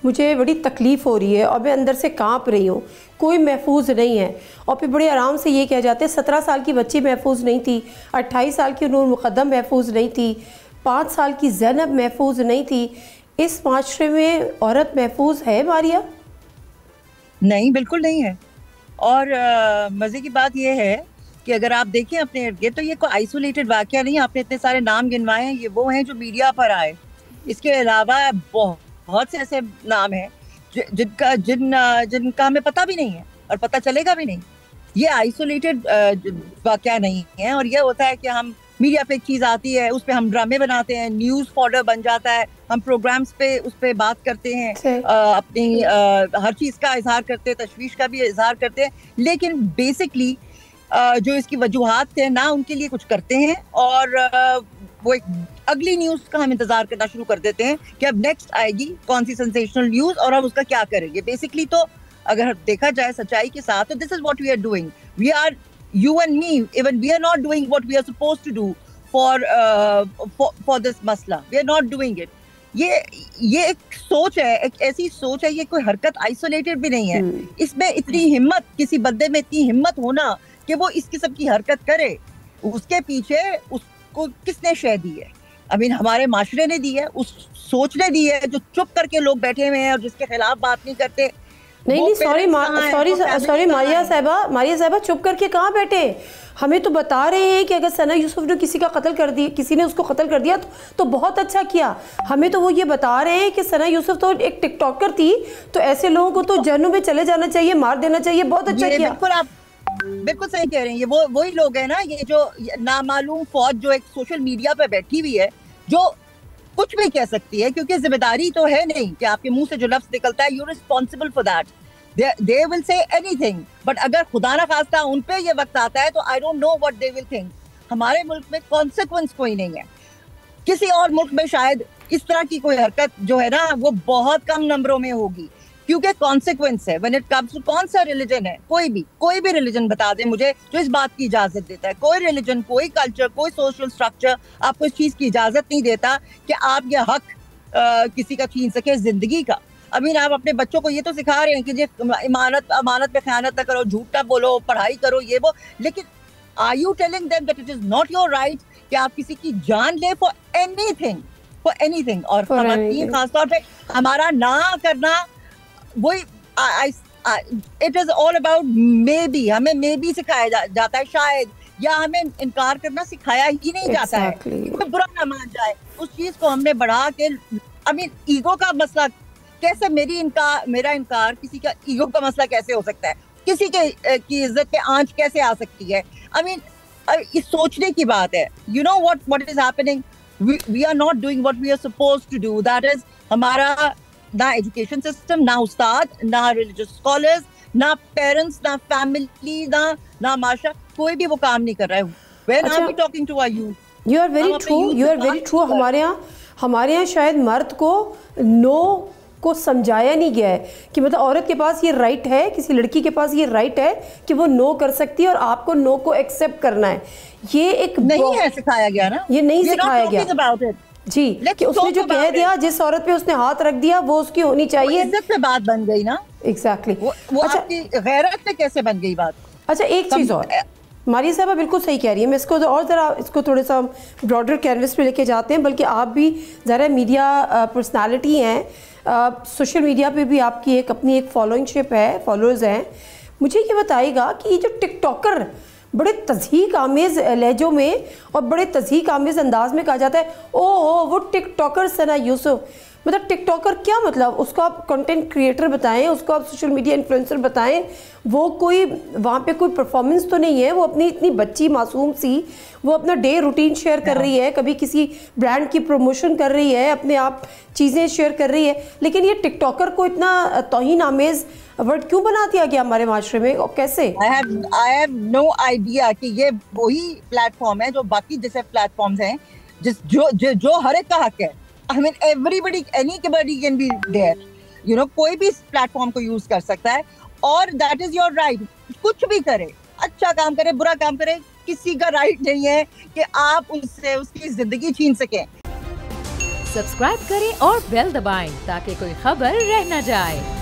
मुझे बड़ी तकलीफ़ हो रही है और मैं अंदर से कांप रही हूँ, कोई महफूज नहीं है। और फिर बड़े आराम से ये कह जाते हैं 17 साल की बच्ची महफूज नहीं थी, 28 साल की नूर मुक़द्दम महफूज नहीं थी, 5 साल की ज़ैनब महफूज नहीं थी। इस माशरे में औरत महफूज है मारिया? नहीं, बिल्कुल नहीं है। और मज़े की बात यह है कि अगर आप देखें अपने इर्द गिर्द तो ये कोई आइसोलेटेड वाक़या नहीं। आपने इतने सारे नाम गिनवाए हैं, ये वो हैं जो मीडिया पर आए। इसके अलावा बहुत से ऐसे नाम हैं जिनका हमें पता भी नहीं है और पता चलेगा भी नहीं। ये आइसोलेटेड वाक़या नहीं है। और ये होता है कि हम मीडिया पे एक चीज़ आती है, उस पर हम ड्रामे बनाते हैं, न्यूज़ फॉडर बन जाता है, हम प्रोग्राम्स पे उस पर बात करते हैं, अपनी हर चीज़ का इजहार करते हैं, तशवीश का भी इजहार करते हैं, लेकिन बेसिकली जो इसकी वजूहात थे ना उनके लिए कुछ करते हैं और वो एक अगली न्यूज़ का हम इंतजार करना शुरू कर देते हैं कि अब नेक्स्ट आएगी कौन सी सेंसेशनल न्यूज़ और हम उसका क्या करेंगे। बेसिकली तो अगर देखा जाए सच्चाई के साथ तो this is what we are doing. We are, you and me, even we are not doing what we are supposed to do for this masla. We are not doing it. ये एक सोच है, एक ऐसी सोच है, ये कोई हरकत आइसोलेटेड भी नहीं है। इसमें इतनी हिम्मत, किसी बंदे में इतनी हिम्मत होना कि वो इस किस्म की हरकत करे, उसके पीछे उसको किसने शय दी है? I mean, हमारे माशरे ने दी है, उस सोच ने दी है जो चुप करके लोग बैठे हुए हैं और जिसके खिलाफ बात नहीं करते। नहीं, सॉरी मारिया साहबा चुप करके कहाँ बैठे? हमें तो बता रहे हैं कि अगर सना यूसुफ ने किसी ने उसको कत्ल कर दिया तो बहुत अच्छा किया। हमें तो वो ये बता रहे हैं कि सना यूसुफ तो एक टिकटॉकर थी, तो ऐसे लोगों को तो जहन्नुम में चले जाना चाहिए, मार देना चाहिए। बहुत अच्छा किया। बिल्कुल, आप बिल्कुल सही कह रहे हैं। ये वही लोग हैं ना, ये जो नामालूम फौज जो एक सोशल मीडिया पे बैठी हुई है, जो कुछ भी कह सकती है, क्योंकि जिम्मेदारी तो है नहीं कि आपके मुंह से जो लफ्ज निकलता है, you are responsible for that. They will say anything, but अगर खुदा ना खास्ता उन पे ये वक्त आता है तो I don't know what they will think। हमारे मुल्क में कॉन्सिक्वेंस कोई नहीं है। किसी और मुल्क में शायद इस तरह की कोई हरकत जो है ना वो बहुत कम नंबरों में होगी, क्योंकि कॉन्सिक्वेंस है। When it comes to कौन सा रिलीजन है, कोई भी रिलीजन बता दे मुझे जो इस बात की इजाजत देता है। कोई रिलीजन, कोई कल्चर, कोई सोशल स्ट्रक्चर आपको इस चीज की इजाजत नहीं देता कि आप ये हक किसी का छीन सके जिंदगी का। अमीन, आप अपने बच्चों को ये तो सिखा रहे हैं कि अमानत पे खयानत ना करो, झूठ ना बोलो, पढ़ाई करो, ये वो, लेकिन are you telling them that it is not your right कि आप किसी की जान ले फॉर एनीथिंग। और खासतौर पे हमारा ना करना, वही it is all about may be. हमें मे बी सिखाया जाता है शायद, या हमें इनकार करना सिखाया ही नहीं जाता है। कोई बुरा ना मान जाए, उस चीज को हमने बढ़ा के, ईगो का मसला कैसे, मेरा इनकार किसी का ईगो का मसला कैसे हो सकता है? किसी की इज्जत पे आंच कैसे आ सकती है? इस सोचने की बात है। You know what is happening, we are not doing what we are supposed to do. That is, हमारा ना एजुकेशन सिस्टम, ना उस्ताद, ना रिलीजियस स्कॉलर्स, ना पेरेंट्स, ना फैमिली, ना माशरा, कोई भी वो काम नहीं कर रहा है। When are we talking to our youth? You are very true. हमारे यहाँ शायद मर्द को नो को समझाया नहीं गया है कि मतलब औरत के पास ये राइट है, किसी लड़की के पास ये राइट है कि वो नो कर सकती है और आपको नो को एक्सेप्ट करना है। ये एक नहीं है सिखाया गया ना, ये नहीं सिखाया गया जी, कि उसने जो कह दिया, जिस औरत पे उसने हाथ रख दिया वो उसकी होनी चाहिए। इज्जत पे बात बन गई ना। एग्जैक्टली। वो अच्छा, आपकी गैरत पे कैसे बन गई बात? अच्छा, एक चीज़ और, मारिया साहबा बिल्कुल सही कह रही है। मैं इसको और ज़रा इसको थोड़ा सा ब्रॉडर कैनवस पे लेके जाते हैं, बल्कि आप भी ज़रा मीडिया पर्सनालिटी हैं, सोशल मीडिया पे भी आपकी अपनी एक फॉलोइंगशिप है, फॉलोअर्स हैं। मुझे ये बताइएगा कि ये जो टिकटॉकर बड़े तज़हीक आमेज़ लहजों में और बड़े तज़हीक आमेज़ अंदाज में कहा जाता है, ओह वो टिकटॉकर सना यूसुफ, मतलब टिकटॉकर क्या मतलब? उसको आप कंटेंट क्रिएटर बताएं, उसको आप सोशल मीडिया इन्फ्लुएंसर बताएं। वो कोई वहाँ पे कोई परफॉर्मेंस तो नहीं है, वो अपनी इतनी बच्ची मासूम सी वो अपना डे रूटीन शेयर कर रही है, कभी किसी ब्रांड की प्रमोशन कर रही है, अपने आप चीज़ें शेयर कर रही है, लेकिन ये टिकटॉकर को इतना तौहीन आमेज़ वर्ड क्यों बना दिया गया हमारे माशरे में और कैसे? I have no idea कि ये वही प्लेटफॉर्म है जो बाकी जैसे प्लेटफॉर्म्स हैं, जो हर एक का हक है। I mean everybody, anybody can be there, you know, कोई भी इस प्लेटफॉर्म को यूज कर सकता है और that is your right। कुछ भी करे, अच्छा काम करे, बुरा काम करे, किसी का राइट नहीं है कि आप उससे उसकी जिंदगी छीन सकें। सब्सक्राइब करें और बेल दबाएं ताकि कोई खबर रह न जाए।